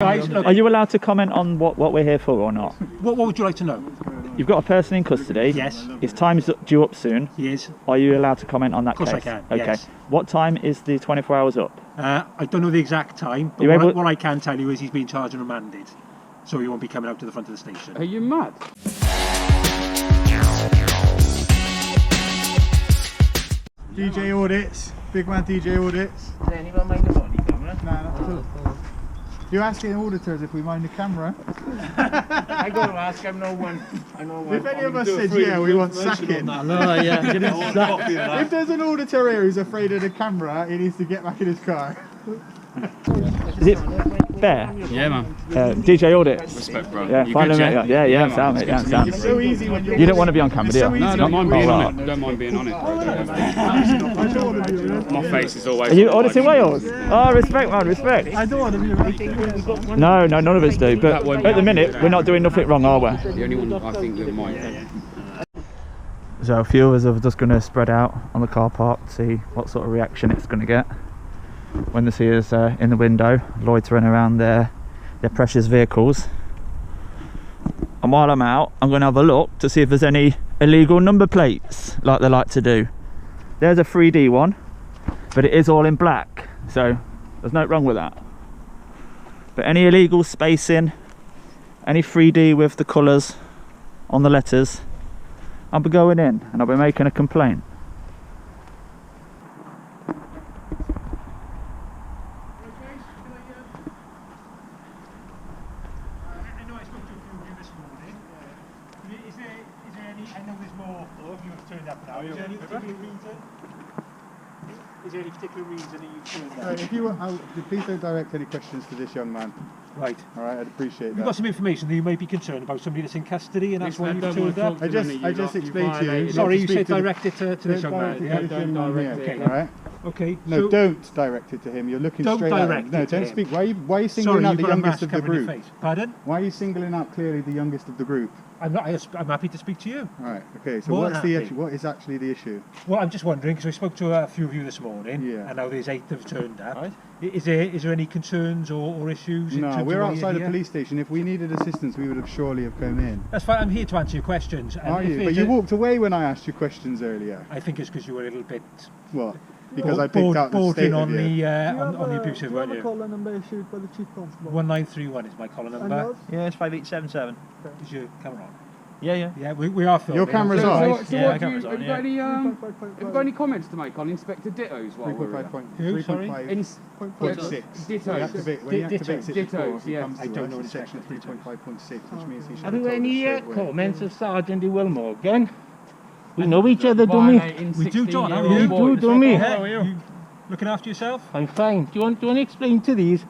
Guys, look, are you allowed to comment on what we're here for or not? what would you like to know? You've got a person in custody. Yes. His time's due up soon. He is. Are you allowed to comment on that Of course case? I can, Okay. yes. What time is the 24 hours up? I don't know the exact time, but what I can tell you is he's been charged and remanded. So he won't be coming out to the front of the station. Are you mad? DJ Audits, big man DJ Audits. Does anyone mind the body camera? No, not at all. You're asking auditors if we mind the camera? I got to ask, I know one. If any of us said yeah, we want sacking. No, yeah. If there's an auditor here who's afraid of the camera, he needs to get back in his car. Is it fair? Yeah, man. DJ Audits. Respect, bro. Yeah, You finally good, met you. Yeah, sound mate. Yeah, sound. It's so easy when You don't want to be on camera, do you? No, don't mind being on it. Don't mind being on it, bro. My face is always. Are you auditing Wales? Oh, respect, man, respect. I don't want to be around. No, none of us do. But at the minute, we're not doing nothing wrong, are we? The only one I think that might. So a few of us are just going to spread out on the car park, see what sort of reaction it's going to get when they see us in the window loitering around their precious vehicles. And while I'm out, I'm going to have a look to see if there's any illegal number plates like they like to do. There's a 3D one, but it is all in black, so there's no wrong with that. But any illegal spacing, any 3D with the colours on the letters, I'll be going in and I'll be making a complaint. Is there any particular reason that you've turned up? If you want, please don't direct any questions to this young man. Right. All right, I'd appreciate We've that. got some information that you may be concerned about somebody that's in custody, and that's why you've turned up. I just explained to you. Sorry, you said direct it to this young man. Yeah? Don't direct it. All right. Okay. No, so don't direct it to him. You're looking don't straight at direct him. No, it to don't him. speak. Why are you singling Sorry, out you've the got a youngest mask of the covering your group? face. Pardon? Why are you singling out clearly the youngest of the group? I'm happy to speak to you. All right. Okay. So More what's than the happy. issue? What is actually the issue? Well, I'm just wondering, because we spoke to a few of you this morning, Yeah. and now there's 8 that have turned up. Right. Is there any concerns or issues? in No, terms we're of why outside you're the here? police station. If we needed assistance, we would have surely have come in. That's fine. I'm here to answer your questions. And Are if you? But there's you a- walked away when I asked you questions earlier. I think it's because you were a little bit What? Because I picked out the bordering state of on you. on the abusive, weren't you? Caller number issued by the chief constable. 1931 is my caller And number. yours? Yeah, it's 5877. Is your camera on? Yeah. Yeah, we are filming. Your camera's So, on. so Yeah, what do cameras you, on, have you got any have you got any comments to make on Inspector Dittos while we're 3.5. Sorry? 3.6. Dittos. When he activates it before, Dittos, he yeah. comes I to don't us, know it's the section 3.5.6, which means he should Have have you told us any straight away. comments of Sergeant Will Morgan? We know each other, don't we? We do, John. How are You you? do, don't we? Yeah, you looking after yourself? I'm fine. Do you want to explain to these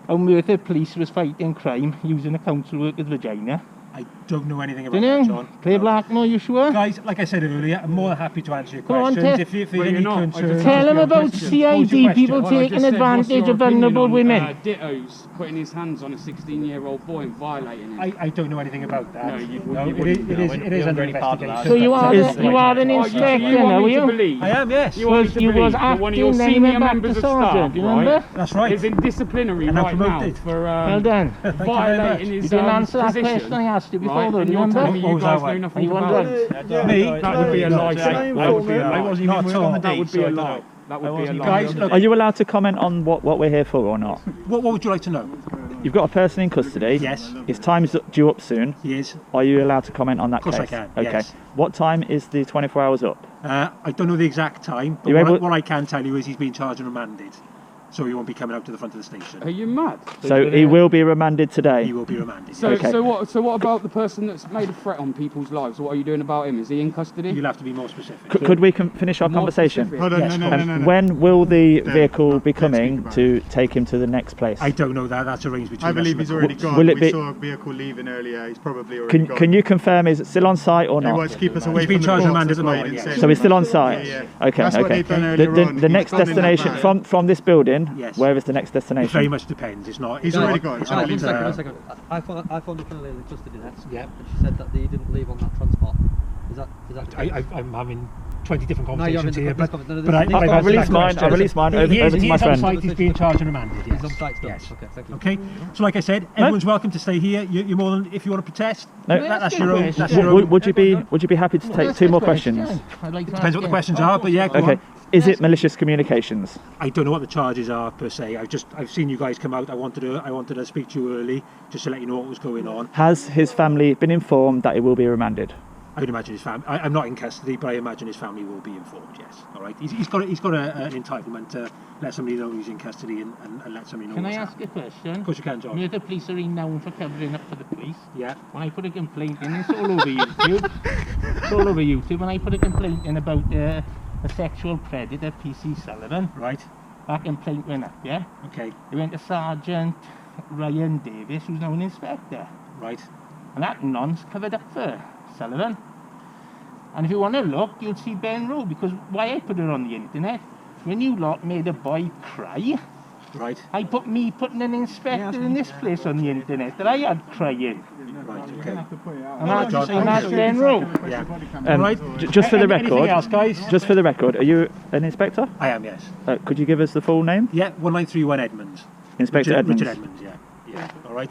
how Merthyr police was fighting crime using a council worker's vagina? I don't know anything about Don't that, you? John. Play Blackmore, you sure? Guys, like I said earlier, I'm more than happy to answer your Go on, questions. Ted. If there's Well, any you're not. I concerns, just- Tell him your about question. What was your CID, question? people Well, I taking just said, what's advantage your of vulnerable opinion on, women. Dittos putting his hands on a 16-year-old boy and violating him. I don't know anything about that. No, you it is under investigation. So you are an Oh, you inspector want now, me are to you? believe? I am, yes. You want me to You believe was that one of your acting, then you senior went back members to of staff, sergeant, you right, remember? That's right. is in disciplinary And I'm right now promoted. for Well done. violating You his didn't answer that position, question I asked you before, right? though, And do you you're telling remember? me What you was guys that know one? nothing Are you about wondering? it. Me? That would be a lie. That would be a lie. I wasn't even working on the That day, would be so I a don't lie. know. That would be a lie. Guys, look, Are you allowed to comment on what we're here for or not? what would you like to know? You've got a person in custody. Yes. His time's due up soon. He is. Are you allowed to comment on that Of course case? I can, Okay. yes. What time is the 24 hours up? I don't know the exact time, but You able- what I can tell you is he's been charged and remanded. So he won't be coming out to the front of the station. Are you mad? So he will be remanded today. He will be remanded. So, Okay. so what about the person that's made a threat on people's lives? What are you doing about him? Is he in custody? You'll have to be more specific. Could we finish our More conversation? specific. Hold on, Yes, no. When will the vehicle be let's coming speak about to take him to the next place? I don't know that. That's arranged between I us believe and he's the already court. gone. Will it We be- saw a vehicle leaving earlier. He's probably already gone. Can you confirm is it still on site or He not? wants to keep us away He's been from the charged and courts, remanded that's at the why he moment, didn't yes. say So he's still on anything. site? Yeah. Okay, That's what okay. they've done The earlier on. He's next gone in that destination van. from this building, Yes. where is the next It destination? very much depends. It's not. He's already gone. I believe One second. I phoned the colonel in custody next. Yeah. And she said that they didn't leave on that transport. Is that I'm having 20 different No, you conversations haven't. here, Please but, comment. No, no, but I, please I've comment. I've released answered that mine. question. I've released mine He over is to my on friend. site, he's being charged and remanded, yes. He's on site still. Yes. Okay, thank you. Okay, so like I said, everyone's welcome to stay here. You're more than, if you want to protest, No. that's your own. That's your own. Would you be happy to take two more questions? Depends what the questions are, but yeah, go Okay. on. Is it malicious communications? I don't know what the charges are per se. I've seen you guys come out. I wanted to speak to you early just to let you know what was going on. Has his family been informed that he will be remanded? I would imagine his family. I'm not in custody, but I imagine his family will be informed. Yes. All right. He's got an entitlement to let somebody know he's in custody and let somebody know. Can I what's ask happening. a question? Of course you can, John. Merthyr police are renowned for covering up for the police. Yeah. When I put a complaint in, it's all over YouTube. It's all over YouTube. When I put a complaint in about a sexual predator, PC Sullivan, Right. that complaint went up, yeah? Okay. It went to Sergeant Ryan Davis, who's now an inspector. Right. And that non's covered up for Sullivan. And if you want to look, you'll see Ben Rowe, because why I put it on the internet, when you lot made a boy cry, Right. I put me putting an inspector in this place on the internet that I had crying. Right. Okay. And that's Ben Rowe. Yeah. Right. Just for the Anything record, else, guys? just for the record, are you an inspector? I am. Yes. Could you give us the full name? Yeah. 1931 Edmonds. Inspector Edmonds. Richard Edmonds. Yeah. Yeah. All right.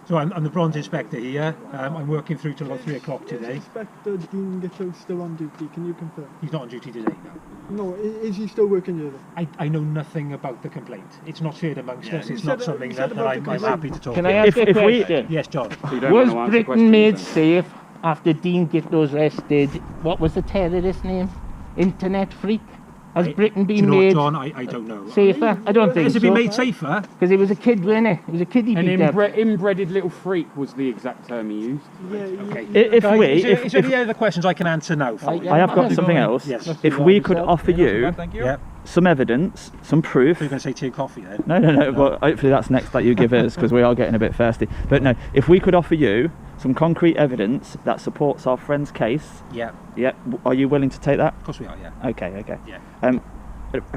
So I'm the bronze inspector here. I'm working through till about 3 o'clock today. Inspector Dean Gitto still on duty, can you confirm? He's not on duty today now. No, is he still working here then? I know nothing about the complaint. It's not shared amongst us. It's You not said- something you said that about I'm the complaint. happy to talk Can about. I ask a If we- question? Yes, John. Was Britain made safe after Dean Gitto's arrested? What was the terrorist name? Internet freak? Has Britain Do you been know what, made John? I don't know. safer? I don't think Has it so. been made safer? Because it was a kid, wasn't it? It was a kid he An beat up. inbred little freak was the exact term he used. Okay. If Guys, we, is there any other questions I can answer now for you? I have got something else. Yes. If we could offer you Yeah. some evidence, some proof. So you're going to say tea and coffee then? No. Well, hopefully that's next that you give us because we are getting a bit thirsty. But no, if we could offer you some concrete evidence that supports our friend's case, Yeah. yeah, are you willing to take that? Of course we are, yeah. Okay. Yeah.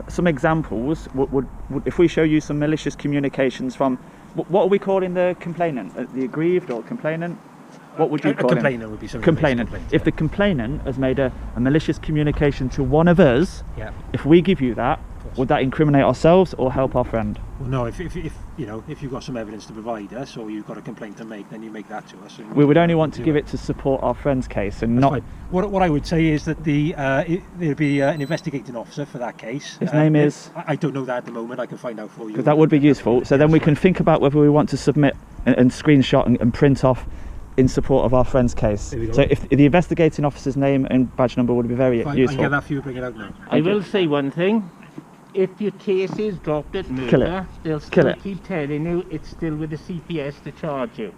Some examples would if we show you some malicious communications from what are we calling the complainant? The aggrieved or complainant? What would you A call him? complainant would be something. Complainant. If yeah. the complainant has made a malicious communication to one of us, Yeah. if we give you that, course. would that incriminate ourselves or help our friend? Well, no, if you know, if you've got some evidence to provide us or you've got a complaint to make, then you make that to us. and We would only want to do give it to support our friend's case and That's not. fine. What I would say is that there'd be an investigating officer for that case. His name is? I don't know that at the moment. I can find out for you. Because that would be useful. So then we can think about whether we want to submit and screenshot and print off in support of our friend's case. There we go. So if the investigating officer's name and badge number would be very Fine, I useful. can get that for you. Bring it out now. I will say one thing. If your case is dropped at Kill it. murder, they'll Kill still it. keep telling you it's still with the CPS to charge you.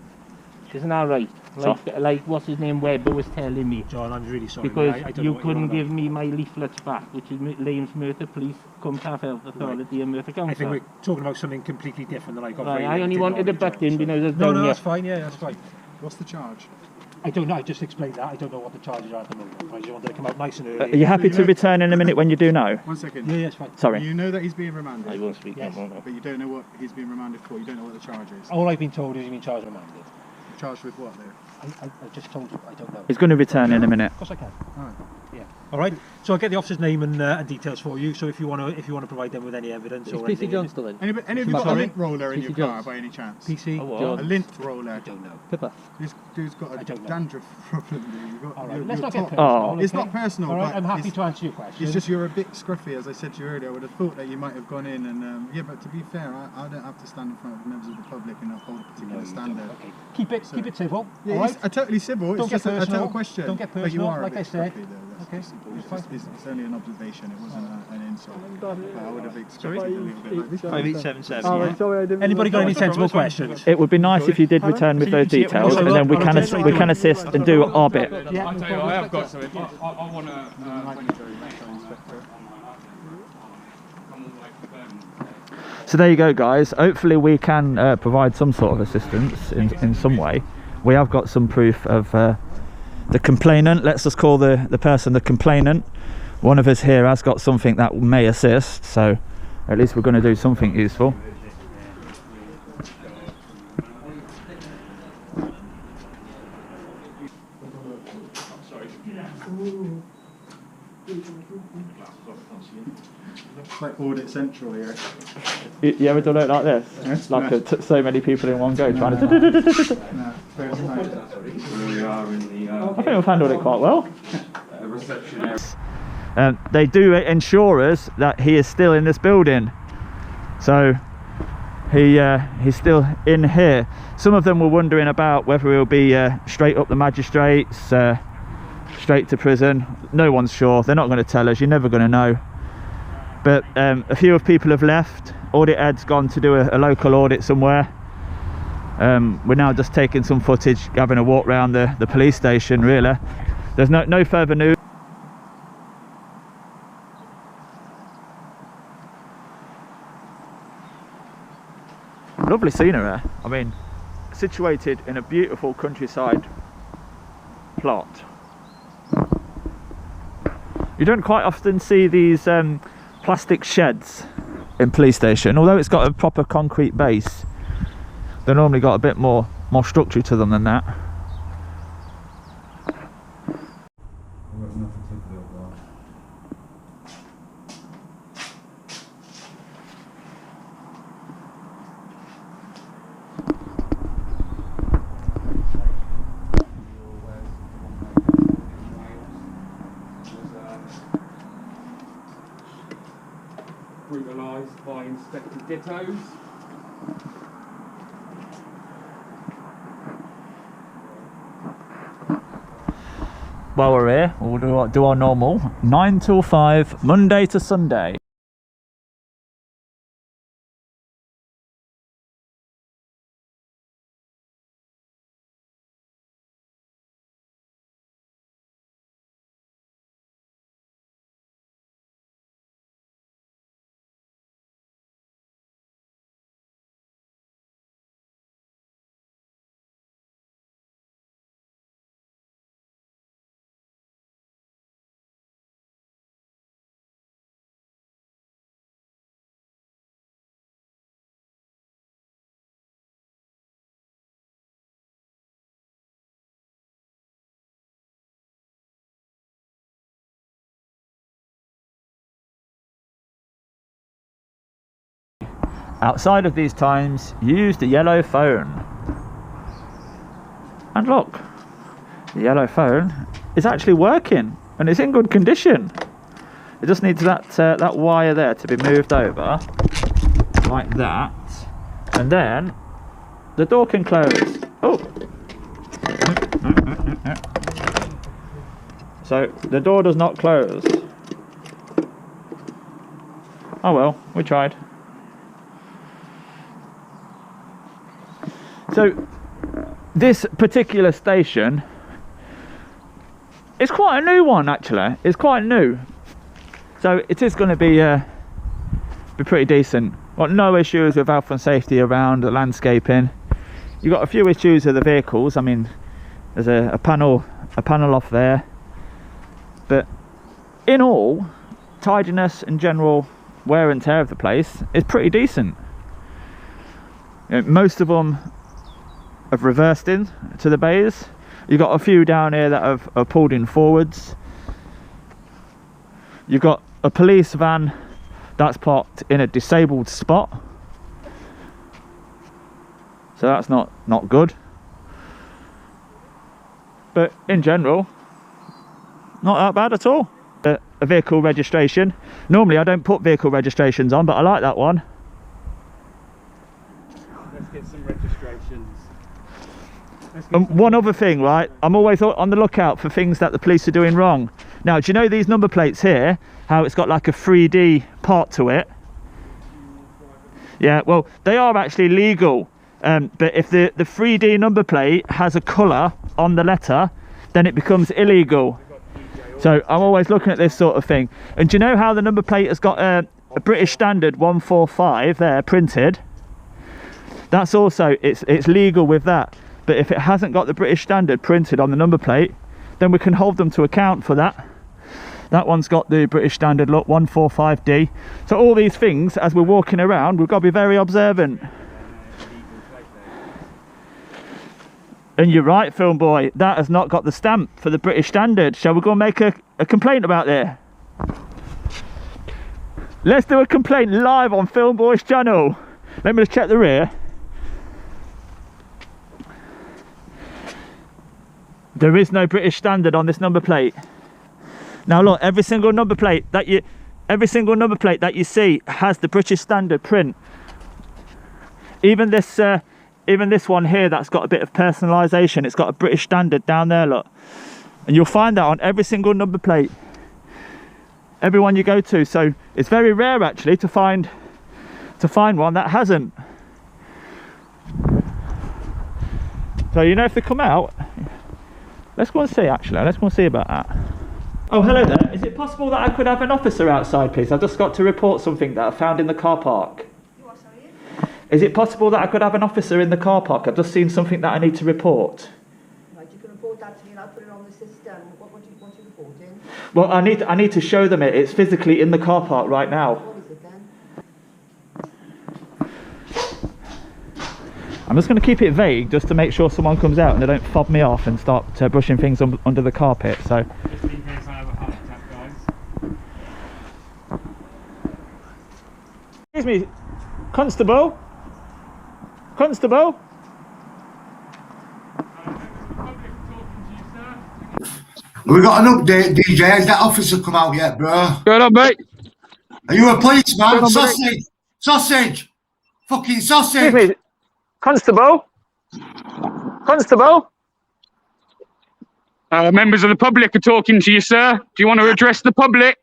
Isn't that right? So- Like what's his name, Webber was telling me. John, I'm really sorry. Because I don't know you what you're on couldn't about. give me my leaflets back, which is Lames Merthyr Police, Cumtaff Health Authority and Merthyr Council. I think we're talking about something completely different than I got. Right, very I only limited wanted to knowledge butt on, in so- because I was No, down no, here. that's fine. Yeah, that's fine. What's the charge? I don't know. I just explained that. I don't know what the charges are at the moment. I just wanted to come out nice and Are early. you happy to return in a minute when you do know? 1 second. Yeah, it's fine. Sorry. You know that he's being remanded, I won't speak Yes. no more. but you don't know what he's being remanded for. You don't know what the charge is. All I've been told is you've been charged and remanded. Charged with what, though? I just told you. I don't know. He's going to return in a minute. Of course I can. Alright. Yeah. All right. So I'll get the officer's name and details for you. So if you want to provide them with any evidence Is or PC anything, John still in? Any of you got a Sorry? lint roller in PC your car Jones. by any chance? PC. Oh, what? John. A lint roller. I don't know. Pippa. This dude's got I a don't know. dandruff problem. You've got, All right. you're Let's not get top- personal. Oh. It's okay? not personal, All right. but I'm happy it's- to answer your question. It's just you're a bit scruffy, as I said to you earlier. I would have thought that you might have gone in and yeah, but to be fair, I don't have to stand in front of members of the public and uphold a No, particular you standard. don't. Okay. Keep it civil. Yeah, all it's right. totally civil. Don't It's get just a personal. total question. Don't get But you personal, are a like bit I said. scruffy, though. That's Okay, simple. it's It's, just, it's only an observation. It wasn't an insult. I would have expected Sorry? a little bit like 5877. Oh, yeah. sorry, I didn't. Anybody got any sensible questions? It would be nice if you did return with those details, and then we can assist and do our bit. Yeah. I tell you, I have got something. I want to. So there you go, guys. Hopefully we can provide some sort of assistance in some way. We have got some proof of the complainant. Let's just call the person the complainant. One of us here has got something that may assist, so at least we're going to do something useful. Like Audit Central here. You ever done it like this? Yes. Like so many people in one go trying to... No, first time. I think we've handled it quite well. They do ensure us that he is still in this building. So he's still in here. Some of them were wondering about whether he'll be straight up the magistrates, straight to prison. No one's sure. They're not going to tell us. You're never going to know. But a few of people have left. Audit head's gone to do a local audit somewhere. We're now just taking some footage, having a walk around the police station, really. There's no further news. Lovely scenery. I mean, situated in a beautiful countryside plot. You don't quite often see these plastic sheds in police station, although it's got a proper concrete base. They've normally got a bit more structure to them than that. Brutalised by Inspector Dittos. While we're here, we'll do our normal 9 till 5, Monday to Sunday. Outside of these times, use the yellow phone. And look, the yellow phone is actually working and it's in good condition. It just needs that wire there to be moved over like that, and then the door can close. Oh, so the door does not close. Oh well, we tried. So this particular station is quite a new one, actually. It's quite new, so it is going to be pretty decent. Got no issues with health and safety around the landscaping. You've got a few issues with the vehicles. I mean, there's a panel off there, but in all, tidiness and general wear and tear of the place is pretty decent. You know, most of them have reversed in to the bays. You've got a few down here that have pulled in forwards. You've got a police van that's parked in a disabled spot, so that's not good. But in general, not that bad at all. A vehicle registration. Normally I don't put vehicle registrations on, but I like that one. Let's get some registrations. One other thing, right? I'm always on the lookout for things that the police are doing wrong. Now, do you know these number plates here, how it's got like a 3D part to it? Yeah, well, they are actually legal, but if the 3D number plate has a colour on the letter, then it becomes illegal. So I'm always looking at this sort of thing. And do you know how the number plate has got a British Standard 145 there printed? That's also, it's legal with that. But if it hasn't got the British Standard printed on the number plate, then we can hold them to account for that. That one's got the British Standard, look, 145D. So all these things, as we're walking around, we've got to be very observant. And you're right, film boy, that has not got the stamp for the British Standard. Shall we go and make a complaint about there? Let's do a complaint live on Film Boys channel. Let me just check the rear. There is no British standard on this number plate. Now look, every single number plate that you see has the British standard print. Even this one here that's got a bit of personalisation, it's got a British standard down there, look. And you'll find that on every single number plate, every one you go to. So it's very rare actually to find one that hasn't. So you know, if they come out, let's go and see actually, let's go and see about that. Oh, hello there. Is it possible that I could have an officer outside, please? I've just got to report something that I found in the car park. What, sorry? Is it possible that I could have an officer in the car park? I've just seen something that I need to report. Right, you can report that to me and I'll put it on the system. What are you reporting? Well, I need to show them it. It's physically in the car park right now. What is it then? I'm just going to keep it vague just to make sure someone comes out and they don't fob me off and start brushing things under the carpet. So. Just in case I have a heart attack, guys. Excuse me, Constable? Constable? We got an update, DJ. Has that officer come out yet, bro? Good up, mate. Are you a policeman? Good on, Sausage! Sausage! Fucking sausage! Excuse me, Constable? Constable? Members of the public are talking to you, sir. Do you want to address the public?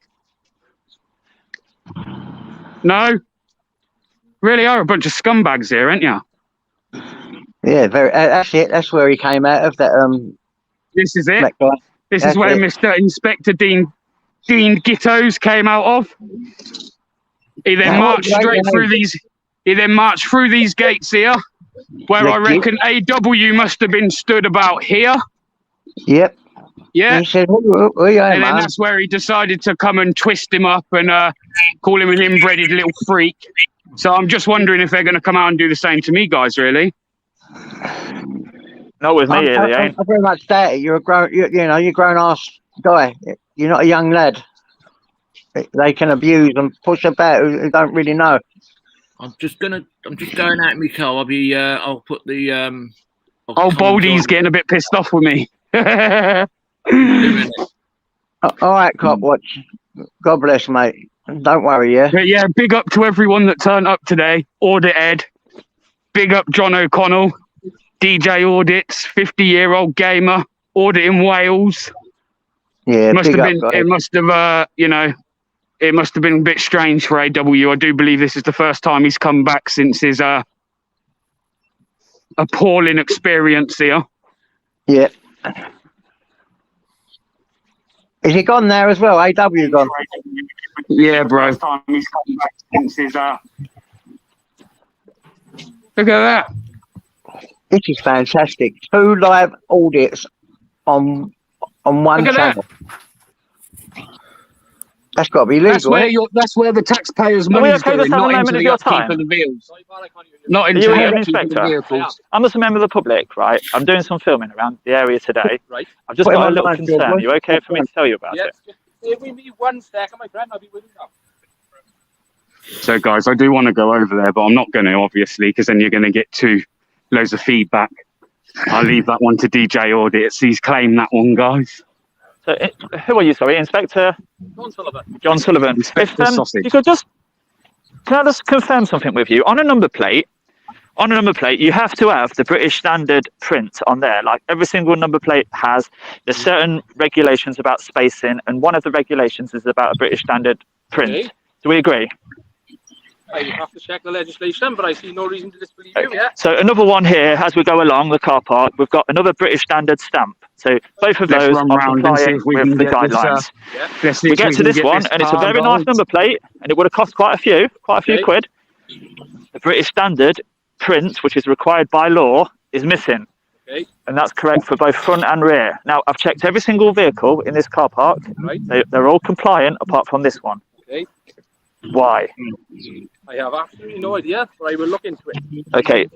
No? Really are a bunch of scumbags here, aren't you? Yeah, very. Actually, that's where he came out of. That This is it. that guy. This That's is where it. Mr. Inspector Dean Gittos came out of. He then Yeah, marched right, straight yeah. through these. He then marched through these gates here, where I Yeah, reckon AW must have been stood about here. Yep. Yeah. He said, "Who you are, And then man?" that's where he decided to come and twist him up and call him an inbred little freak. So I'm just wondering if they're going to come out and do the same to me, guys. Really? Not with me, they ain't. I very much doubt it. You're a grown, you're a grown ass guy. You're not a young lad. They can abuse and push about who don't really know. I'm just going out in my car. I'll put the Old Baldy's getting a bit pissed off with me. All right, cop watch. God bless, mate. Don't worry, yeah. But yeah, big up to everyone that turned up today. Audit Ed. Big up John O'Connell. DJ Audits. 50-year-old gamer. Audit in Wales. Yeah, It must have been a bit strange for AW. I do believe this is the first time he's come back since his appalling experience here. Yeah. Is he gone there as well? AW gone? Yeah, bro. First time he's come back since his Look at that. This is fantastic. 2 live audits on one Look at channel. That's got to be legal. That's where the taxpayers' Are we money's okay going, to have a not moment into of the your upkeep time? of the vehicles. Not into Are you the here, upkeep of the Inspector? vehicles. I'm just a member of the public, right? I'm doing some filming around the area today. Right. I've just Put him got a on little the concern. mic, Are you okay for me to tell you about it? If we meet 1 second, my friend, I'll be with you now. So, guys, I do want to go over there, but I'm not going to, obviously, because then you're going to get loads of feedback. I'll leave that one to DJ Audits. He's claimed that one, guys. So, who are you, sorry? Inspector? John Sullivan. Inspector Sausage. You could can I just confirm something with you? On a number plate, you have to have the British standard print on there. Like every single number plate has. There's certain regulations about spacing, and one of the regulations is about a British standard print. Okay. Do we agree? I have to check the legislation, but I see no reason to disbelieve you, yeah? So another one here, as we go along the car park, we've got another British standard stamp. So both of Let's those run are round and see compliant if we with can the get this, guidelines. Let's see We if get we to can this get one, and it's a car, very nice guys. number plate, and it would have cost quite a few Okay. quid. The British standard print, which is required by law, is missing. Okay. And that's correct for both front and rear. Now, I've checked every single vehicle in this car park. Right. They're all compliant apart from this one. Okay. Why? I have absolutely no idea, but I will look into it. Okay.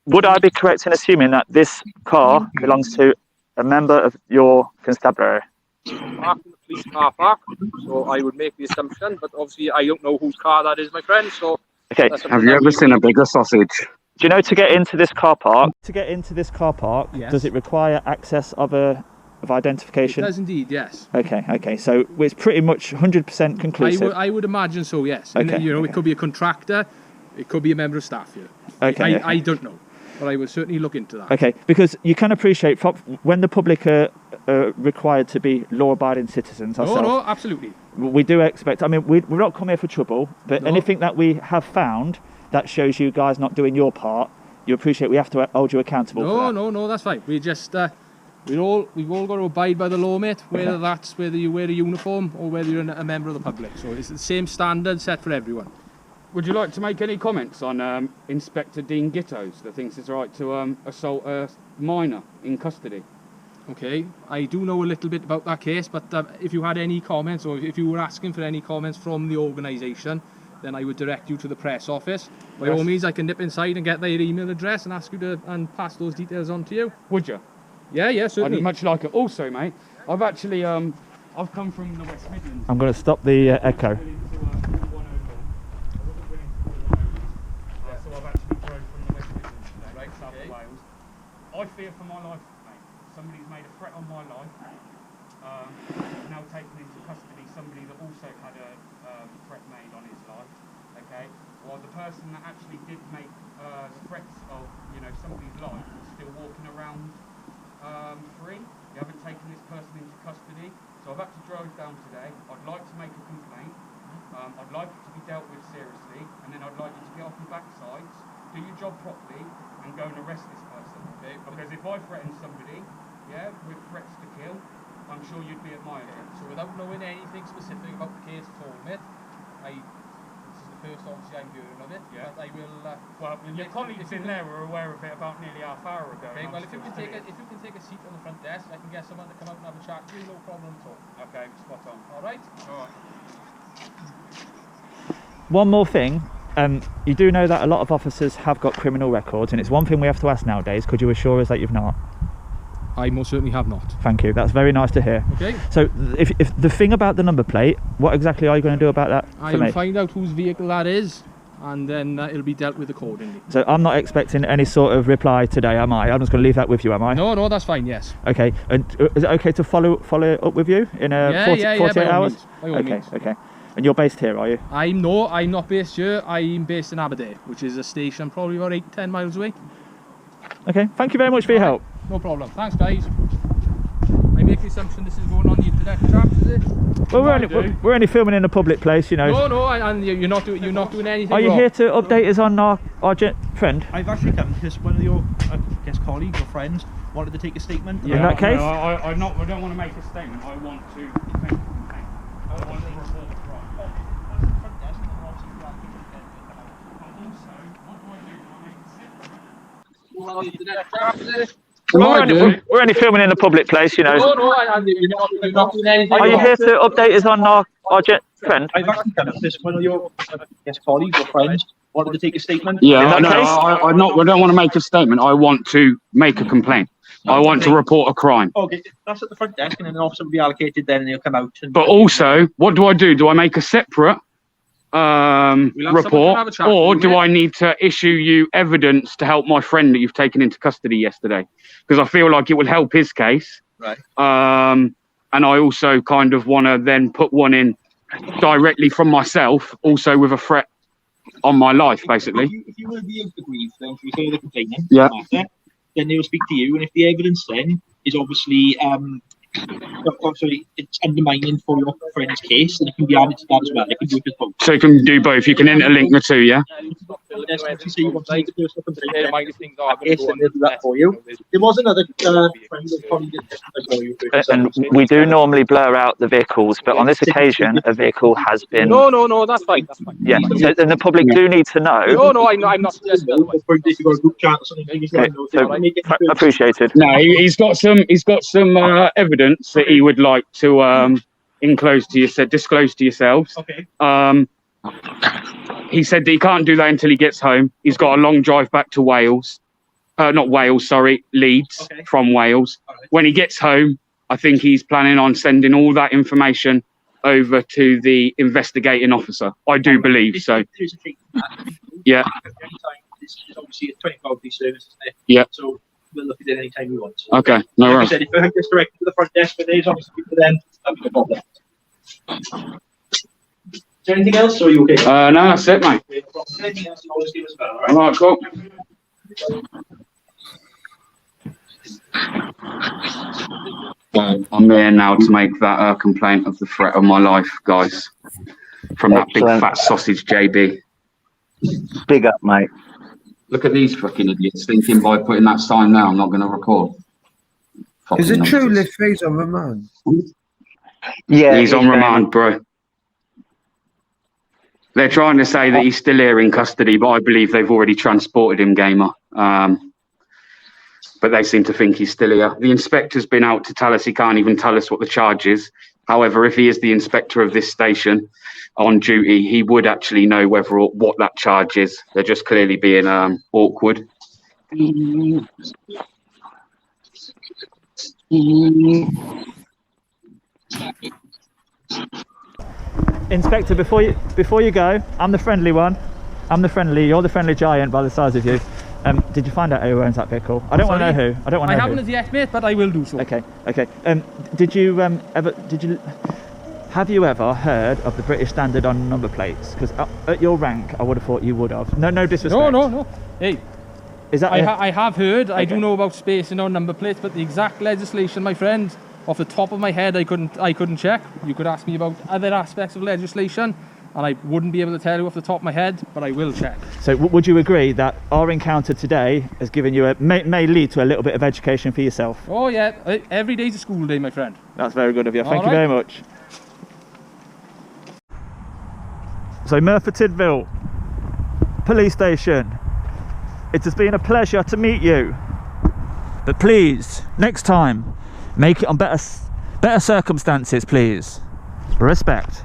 Would I be correct in assuming that this car belongs to a member of your constabulary? Mark from the police car park. So I would make the assumption, but obviously I don't know whose car that is, my friend. So Okay. Have you ever seen a bigger sausage? Do you know to get into this car park? Yes. Does it require access of identification? It does indeed, yes. Okay. So it's pretty much 100% conclusive. I would imagine so, yes. Okay, And, you know, okay. it could be a contractor, it could be a member of staff here. Okay, I don't know, but I will certainly look into that. Okay, because you can appreciate when the public are required to be law-abiding citizens ourselves. No, absolutely. We do expect. I mean, we're not come here for trouble, but No. anything that we have found that shows you guys not doing your part, you appreciate we have to hold you accountable. for that. No, that's fine. We just we've all got to abide by the law, mate. Whether that's whether you wear a uniform or whether you're a member of the public. So it's the same standard set for everyone. Would you like to make any comments on Inspector Dean Gittos that thinks it's right to assault a minor in custody? Okay, I do know a little bit about that case, but if you had any comments or if you were asking for any comments from the organisation, then I would direct you to the press office. By all means, I can nip inside and get their email address and ask you to pass those details on to you. Would you? Yeah, certainly. I'd much like it. Also, mate, I've actually I've come from the West Midlands. I'm going to stop the echo. So I've actually drove from the West Midlands today, South Wales. I fear for my life, mate. Somebody's made a threat on my life. Now taken into custody somebody that also had a threat made on his life. Okay. Well, the person that actually did make threats of, you know, somebody's life is still walking around free. You haven't taken this person into custody. So I've had to drive down today. I'd like to make a complaint. I'd like it to be dealt with seriously, and then I'd like you to get off your backsides, do your job properly, and go and arrest this person. Okay? Because if I threaten somebody, with threats to kill, I'm sure you'd be admired. So without knowing anything specific about the case at all, mate, this is the first obviously I'm hearing of it. Yeah. But I will. Well, your colleagues in there were aware of it about nearly half hour ago. Okay. Well, if you can take a seat on the front desk, I can get someone to come out and have a chat with you. No problem at all. Okay, spot on. All right. All right. One more thing. You do know that a lot of officers have got criminal records, and it's one thing we have to ask nowadays. Could you assure us that you've not? I most certainly have not. Thank you. That's very nice to hear. Okay. So, if the thing about the number plate, what exactly are you going to do about that? I will find out whose vehicle that is, and then it'll be dealt with accordingly. So I'm not expecting any sort of reply today, am I? I'm just going to leave that with you, am I? No, that's fine. Yes. Okay. And is it okay to follow up with you in 48 hours? By all means. Okay. And you're based here, are you? I'm not based here. I'm based in Aberdeen, which is a station probably about 8-10 miles away. Okay. Thank you very much for your help. No problem. Thanks, guys. I make the assumption this is going on the internet, chaps, is it? Well, we're only filming in a public place, you know. No, and you're not doing anything. Are you wrong. here to update us on our friend? I've actually come because one of your, colleagues or friends wanted to take a statement. In that case? No, I don't want to make a statement. I want to make a complaint. I want to report a crime. We're only filming in a public place, you know. No, and you're not doing anything. Are you here to update us on our friend? I've actually come because one of your, colleagues or friends wanted to take a statement. Yeah, I don't want to make a statement. I want to make a complaint. I want to report a crime. Okay, that's at the front desk, and then an officer will be allocated then, and he'll come out. But also, what do I do? Do I make a separate report, or do I need to issue you evidence to help my friend that you've taken into custody yesterday? Because I feel like it will help his case. Right. And I also kind of want to then put one in directly from myself, also with a threat on my life, basically. If you will be aggrieved, then to refer the complainant, then they will speak to you, and if the evidence then is obviously it's undermining for your friend's case, and it can be added to that as well. It can do it as both. So you can do both. You can interlink the two, yeah? There was another friend that probably did. And we do normally blur out the vehicles, but on this occasion, a vehicle has been. No, that's fine. Yeah, so then the public do need to know. No, I'm not suggesting otherwise. Appreciated. No, he's got some evidence that he would like to disclose to yourselves. Okay. He said that he can't do that until he gets home. He's got a long drive back to Wales. Leeds from Wales. When he gets home, I think he's planning on sending all that information over to the investigating officer. I do believe so. There's a fee. Yeah. It's obviously a 24-hour service, isn't it? Yeah. So we'll look at it any time we want. So, Okay, no like I worries. said, if I hook this directly to the front desk for days, obviously for them, that'd be no problem. Is there anything else, or are you okay? No, that's it, mate. Anything else, you always give us a bell, All right, cool. I'm here now to make that complaint of the threat of my life, guys, from that big fat sausage JB. Big up, mate. Look at these fucking idiots thinking by putting that sign there I'm not going to record. Is it true Liffey's on remand? Yeah, he's on remand, bro. They're trying to say that he's still here in custody, but I believe they've already transported him, Gamer. But they seem to think he's still here. The inspector's been out to tell us he can't even tell us what the charge is. However, if he is the inspector of this station on duty, he would actually know whether or what that charge is. They're just clearly being awkward. Inspector, before you go, I'm the friendly one. You're the friendly giant by the size of you. Did you find out who owns that vehicle? I don't want to know who. I don't want to know haven't as yet, mate, but I will do so. Okay. Have you ever heard of the British standard on number plates? Because at your rank, I would have thought you would have. No disrespect. No. Hey, is that? I have heard. Okay. I do Okay. know about spacing on number plates, but the exact legislation, my friend, off the top of my head, I couldn't check. You could ask me about other aspects of legislation, and I wouldn't be able to tell you off the top of my head, but I will check. So would you agree that our encounter today has given you may lead to a little bit of education for yourself? Oh yeah, every day's a school day, my friend. That's very good of you. Thank All you right. very much. So Merthyr Tydfil police station, it has been a pleasure to meet you, but please next time make it on better circumstances, please. Respect.